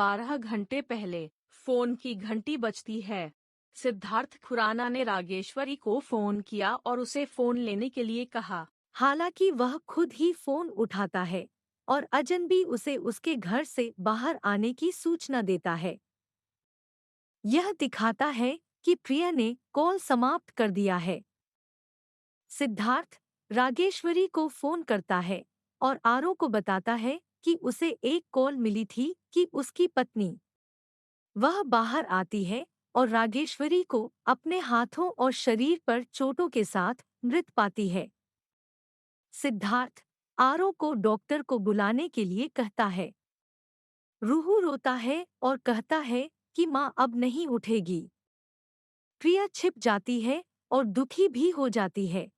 12 घंटे पहले फोन की घंटी बजती है। सिद्धार्थ खुराना ने रागेश्वरी को फोन किया और उसे फोन लेने के लिए कहा। हालांकि वह खुद ही फोन उठाता है और अजनबी उसे उसके घर से बाहर आने की सूचना देता है। यह दिखाता है कि प्रिया ने कॉल समाप्त कर दिया है। सिद्धार्थ रागेश्वरी को फोन करता है और आरो को बताता है कि उसे एक कॉल मिली थी कि उसकी पत्नी। वह बाहर आती है और रागेश्वरी को अपने हाथों और शरीर पर चोटों के साथ मृत पाती है। सिद्धार्थ आरो को डॉक्टर को बुलाने के लिए कहता है। रूहू रोता है और कहता है कि माँ अब नहीं उठेगी। प्रिया छिप जाती है और दुखी भी हो जाती है।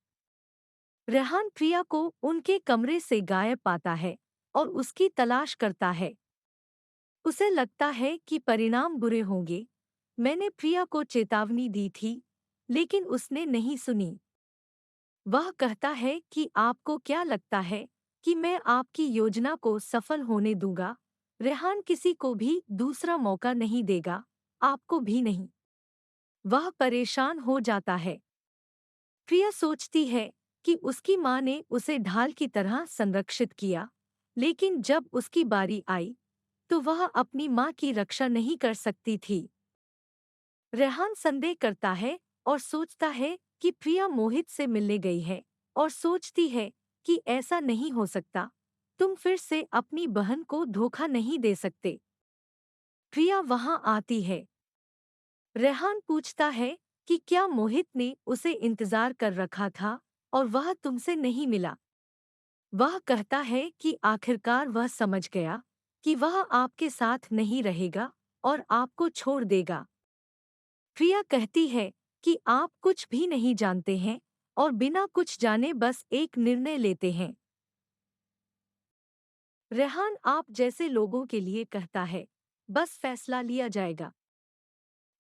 रेहान प्रिया को उनके कमरे से गायब पाता है और उसकी तलाश करता है। उसे लगता है कि परिणाम बुरे होंगे। मैंने प्रिया को चेतावनी दी थी, लेकिन उसने नहीं सुनी। वह कहता है कि आपको क्या लगता है कि मैं आपकी योजना को सफल होने दूंगा? रेहान किसी को भी दूसरा मौका नहीं देगा, आपको भी नहीं। वह परेशान हो जाता है। प्रिया सोचती है कि उसकी माँ ने उसे ढाल की तरह संरक्षित किया, लेकिन जब उसकी बारी आई, तो वह अपनी माँ की रक्षा नहीं कर सकती थी। रेहान संदेह करता है और सोचता है कि प्रिया मोहित से मिलने गई है और सोचती है कि ऐसा नहीं हो सकता। तुम फिर से अपनी बहन को धोखा नहीं दे सकते। प्रिया वहां आती है। रेहान पूछता है कि क्या मोहित ने उसे इंतजार कर रखा था और वह तुमसे नहीं मिला। वह कहता है कि आखिरकार वह समझ गया कि वह आपके साथ नहीं रहेगा और आपको छोड़ देगा। प्रिया कहती है कि आप कुछ भी नहीं जानते हैं और बिना कुछ जाने बस एक निर्णय लेते हैं। रेहान आप जैसे लोगों के लिए कहता है, बस फैसला लिया जाएगा।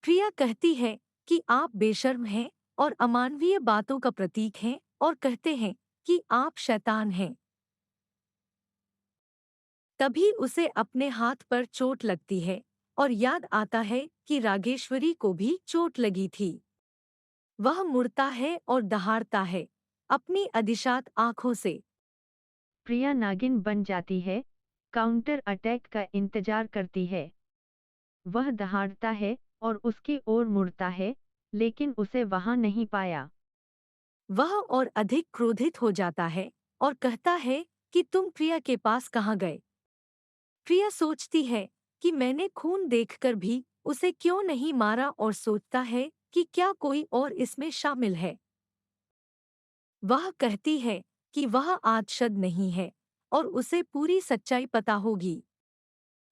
प्रिया कहती है कि आप बेशर्म हैं और अमानवीय बातों का प्रतीक हैं और कहते हैं कि आप शैतान हैं। तभी उसे अपने हाथ पर चोट लगती है और याद आता है कि रागेश्वरी को भी चोट लगी थी। वह मुड़ता है और दहाड़ता है अपनी अदिशात आंखों से। प्रिया नागिन बन जाती है, काउंटर अटैक का इंतजार करती है। वह दहाड़ता है और उसकी ओर मुड़ता है, लेकिन उसे वहां नहीं पाया। वह और अधिक क्रोधित हो जाता है और कहता है कि तुम प्रिया के पास कहाँ गए। प्रिया सोचती है कि मैंने खून देखकर भी उसे क्यों नहीं मारा और सोचता है कि क्या कोई और इसमें शामिल है। वह कहती है कि वह आदशद नहीं है और उसे पूरी सच्चाई पता होगी।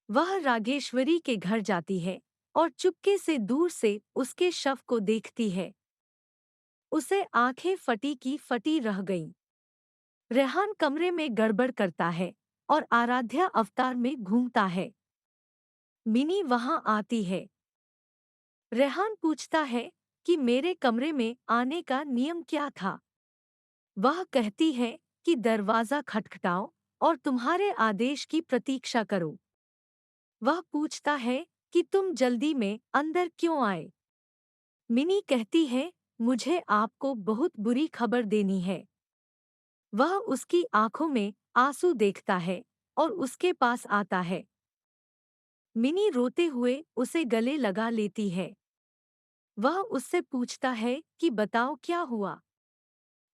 वह रागेश्वरी के घर जाती है और चुपके से दूर से उसके शव को देखती है। उसे आंखें फटी की फटी रह गईं। रेहान कमरे में गड़बड़ करता है और आराध्या अवतार में घूमता है। मिनी वहां आती है। रेहान पूछता है कि मेरे कमरे में आने का नियम क्या था। वह कहती है कि दरवाजा खटखटाओ और तुम्हारे आदेश की प्रतीक्षा करो। वह पूछता है कि तुम जल्दी में अंदर क्यों आए। मिनी कहती है मुझे आपको बहुत बुरी खबर देनी है। वह उसकी आंखों में आंसू देखता है और उसके पास आता है। मिनी रोते हुए उसे गले लगा लेती है। वह उससे पूछता है कि बताओ क्या हुआ।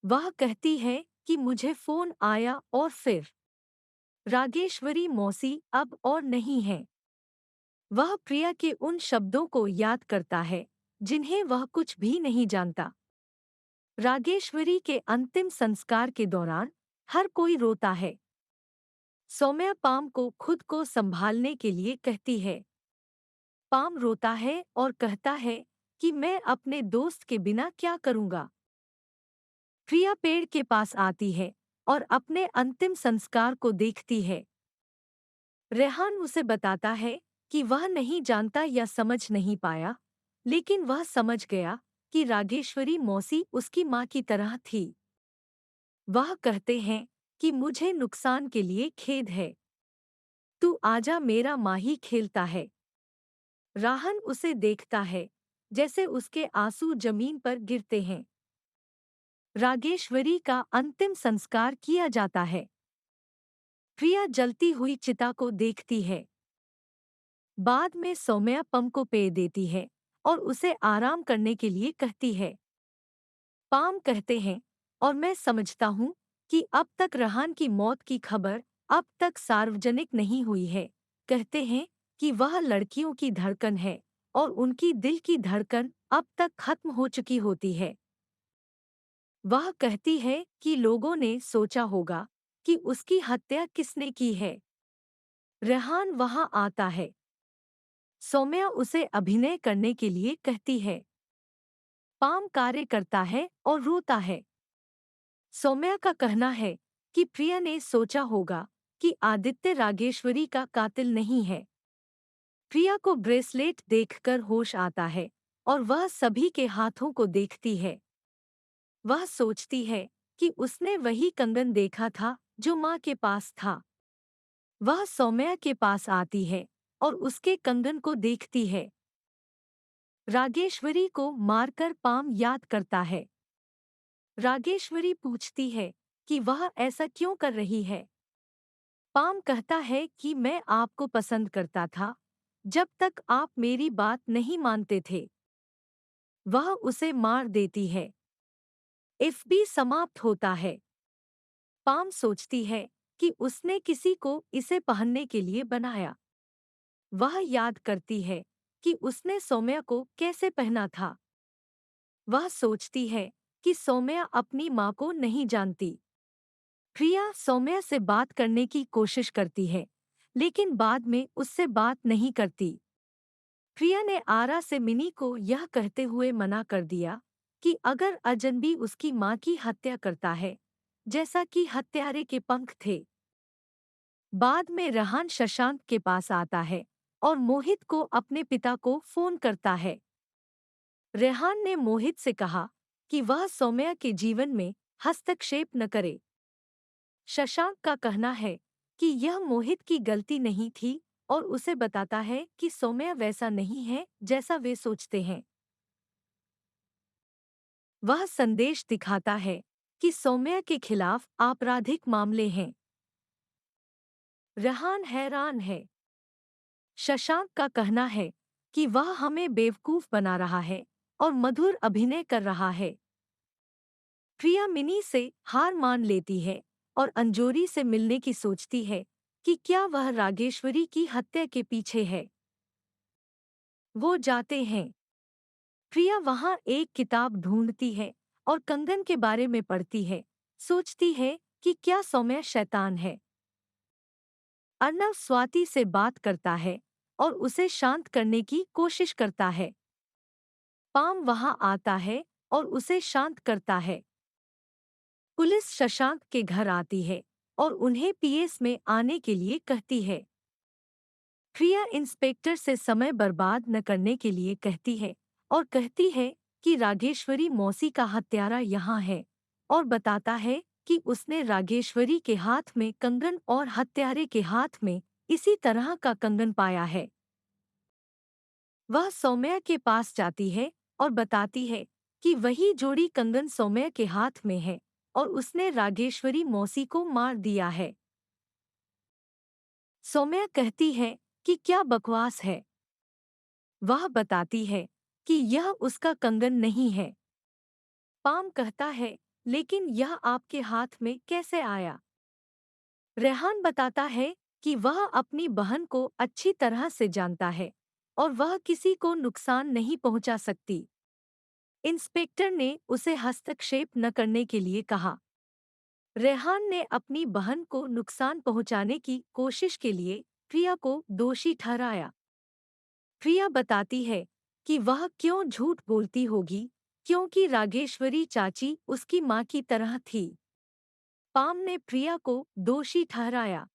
वह कहती है कि मुझे फोन आया और फिर रागेश्वरी मौसी अब और नहीं है। वह प्रिया के उन शब्दों को याद करता है जिन्हें वह कुछ भी नहीं जानता। रागेश्वरी के अंतिम संस्कार के दौरान हर कोई रोता है। सौम्या पाम को खुद को संभालने के लिए कहती है। पाम रोता है और कहता है कि मैं अपने दोस्त के बिना क्या करूंगा। प्रिया पेड़ के पास आती है और अपने अंतिम संस्कार को देखती है। रेहान उसे बताता है कि वह नहीं जानता या समझ नहीं पाया, लेकिन वह समझ गया कि रागेश्वरी मौसी उसकी माँ की तरह थी। वह कहते हैं कि मुझे नुकसान के लिए खेद है। तू आजा, मेरा माही खेलता है। राहन उसे देखता है, जैसे उसके आंसू जमीन पर गिरते हैं। रागेश्वरी का अंतिम संस्कार किया जाता है। प्रिया जलती हुई चिता को देखती है। बाद में सौम्या पम को पेय देती है और उसे आराम करने के लिए कहती है। पाम कहते हैं, और मैं समझता हूँ कि अब तक रहान की मौत की खबर अब तक सार्वजनिक नहीं हुई है। कहते हैं कि वह लड़कियों की धड़कन है और उनकी दिल की धड़कन अब तक खत्म हो चुकी होती है। वह कहती है कि लोगों ने सोचा होगा कि उसकी हत्या किसने की है। रेहान वहां आता है। सौम्या उसे अभिनय करने के लिए कहती है। पाम कार्य करता है और रोता है। सौम्या का कहना है कि प्रिया ने सोचा होगा कि आदित्य रागेश्वरी का कातिल नहीं है। प्रिया को ब्रेसलेट देखकर होश आता है और वह सभी के हाथों को देखती है। वह सोचती है कि उसने वही कंगन देखा था जो माँ के पास था। वह सौम्या के पास आती है और उसके कंगन को देखती है। रागेश्वरी को मारकर पाम याद करता है। रागेश्वरी पूछती है कि वह ऐसा क्यों कर रही है। पाम कहता है कि मैं आपको पसंद करता था, जब तक आप मेरी बात नहीं मानते थे। वह उसे मार देती है। एफबी समाप्त होता है। पाम सोचती है कि उसने किसी को इसे पहनने के लिए बनाया। वह याद करती है कि उसने सौम्या को कैसे पहना था। वह सोचती है कि सौम्या अपनी माँ को नहीं जानती। प्रिया सौम्या से बात करने की कोशिश करती है, लेकिन बाद में उससे बात नहीं करती। प्रिया ने आरा से मिनी को यह कहते हुए मना कर दिया कि अगर अजनबी उसकी माँ की हत्या करता है, जैसा कि हत्यारे के पंख थे। बाद में रहान शशांक के पास आता है और मोहित को अपने पिता को फोन करता है। रेहान ने मोहित से कहा कि वह सौम्या के जीवन में हस्तक्षेप न करे। शशांक का कहना है कि यह मोहित की गलती नहीं थी और उसे बताता है कि सौम्या वैसा नहीं है जैसा वे सोचते हैं। वह संदेश दिखाता है कि सौम्या के खिलाफ आपराधिक मामले हैं। रेहान हैरान है। शशांक का कहना है कि वह हमें बेवकूफ बना रहा है और मधुर अभिनय कर रहा है। प्रिया मिनी से हार मान लेती है और अंजोरी से मिलने की सोचती है कि क्या वह रागेश्वरी की हत्या के पीछे है। वो जाते हैं। प्रिया वहां एक किताब ढूंढती है और कंगन के बारे में पढ़ती है। सोचती है कि क्या सौम्या शैतान है। अर्नव स्वाति से बात करता है और उसे शांत करने की कोशिश करता है। पाम वहां आता है और उसे शांत करता है। पुलिस शशांक के घर आती है और उन्हें पीएस में आने के लिए कहती है। प्रिया इंस्पेक्टर से समय बर्बाद न करने के लिए कहती है और कहती है कि रागेश्वरी मौसी का हत्यारा यहाँ है, और बताता है कि उसने रागेश्वरी के हाथ में कंगन और हत्यारे के हाथ में इसी तरह का कंगन पाया है। वह सौम्या के पास जाती है और बताती है कि वही जोड़ी कंगन सौम्या के हाथ में है और उसने रागेश्वरी मौसी को मार दिया है। सौम्या कहती है कि क्या बकवास है। वह बताती है कि यह उसका कंगन नहीं है। पाम कहता है, लेकिन यह आपके हाथ में कैसे आया। रेहान बताता है कि वह अपनी बहन को अच्छी तरह से जानता है और वह किसी को नुकसान नहीं पहुंचा सकती। इंस्पेक्टर ने उसे हस्तक्षेप न करने के लिए कहा। रेहान ने अपनी बहन को नुकसान पहुंचाने की कोशिश के लिए प्रिया को दोषी ठहराया। प्रिया बताती है कि वह क्यों झूठ बोलती होगी, क्योंकि रागेश्वरी चाची उसकी माँ की तरह थी। पाम ने प्रिया को दोषी ठहराया।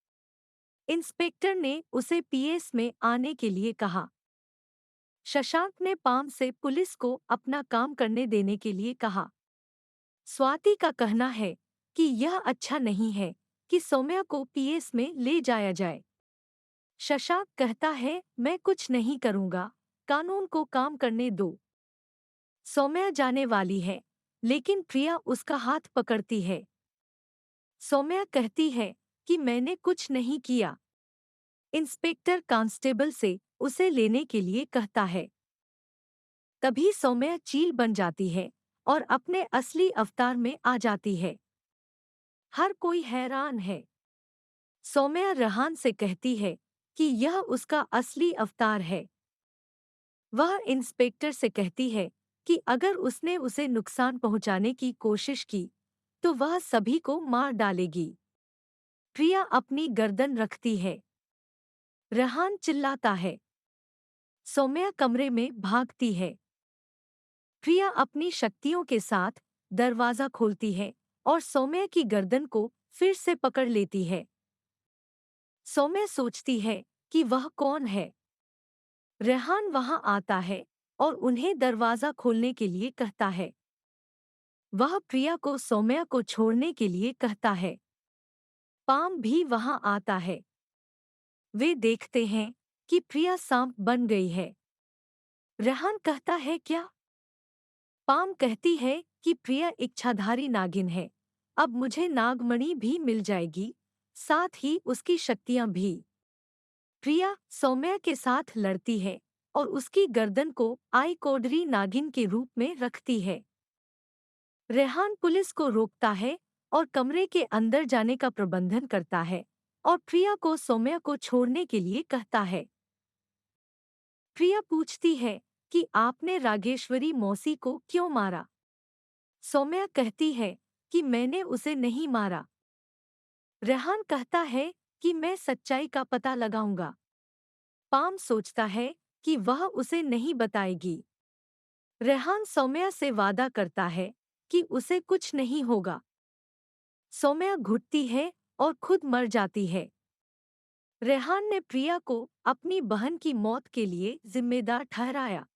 इंस्पेक्टर ने उसे पीएस में आने के लिए कहा। शशांक ने पाम से पुलिस को अपना काम करने देने के लिए कहा। स्वाति का कहना है कि यह अच्छा नहीं है कि सौम्या को पीएस में ले जाया जाए। शशांक कहता है, मैं कुछ नहीं करूंगा, कानून को काम करने दो। सौम्या जाने वाली है, लेकिन प्रिया उसका हाथ पकड़ती है। सौम्या कहती है कि मैंने कुछ नहीं किया। इंस्पेक्टर कांस्टेबल से उसे लेने के लिए कहता है। तभी सौम्या चील बन जाती है और अपने असली अवतार में आ जाती है। हर कोई हैरान है। सौम्या रेहान से कहती है कि यह उसका असली अवतार है। वह इंस्पेक्टर से कहती है कि अगर उसने उसे नुकसान पहुंचाने की कोशिश की तो वह सभी को मार डालेगी। प्रिया अपनी गर्दन रखती है। रेहान चिल्लाता है। सौम्या कमरे में भागती है। प्रिया अपनी शक्तियों के साथ दरवाजा खोलती है और सौम्या की गर्दन को फिर से पकड़ लेती है। सौम्या सोचती है कि वह कौन है। रेहान वहां आता है और उन्हें दरवाजा खोलने के लिए कहता है। वह प्रिया को सौम्या को छोड़ने के लिए कहता है। पाम भी वहां आता है। वे देखते हैं कि प्रिया सांप बन गई है। रेहान कहता है, क्या? पाम कहती है कि प्रिया इच्छाधारी नागिन है। अब मुझे नागमणि भी मिल जाएगी, साथ ही उसकी शक्तियां भी। प्रिया सौम्या के साथ लड़ती है और उसकी गर्दन को आइकोडरी नागिन के रूप में रखती है। रेहान पुलिस को रोकता है और कमरे के अंदर जाने का प्रबंधन करता है और प्रिया को सौम्या को छोड़ने के लिए कहता है। प्रिया पूछती है कि आपने रागेश्वरी मौसी को क्यों मारा? सौम्या कहती है कि मैंने उसे नहीं मारा। रेहान कहता है कि मैं सच्चाई का पता लगाऊंगा। पाम सोचता है कि वह उसे नहीं बताएगी। रेहान सौम्या से वादा करता है कि उसे कुछ नहीं होगा। सौम्या घुटती है और खुद मर जाती है। रेहान ने प्रिया को अपनी बहन की मौत के लिए जिम्मेदार ठहराया।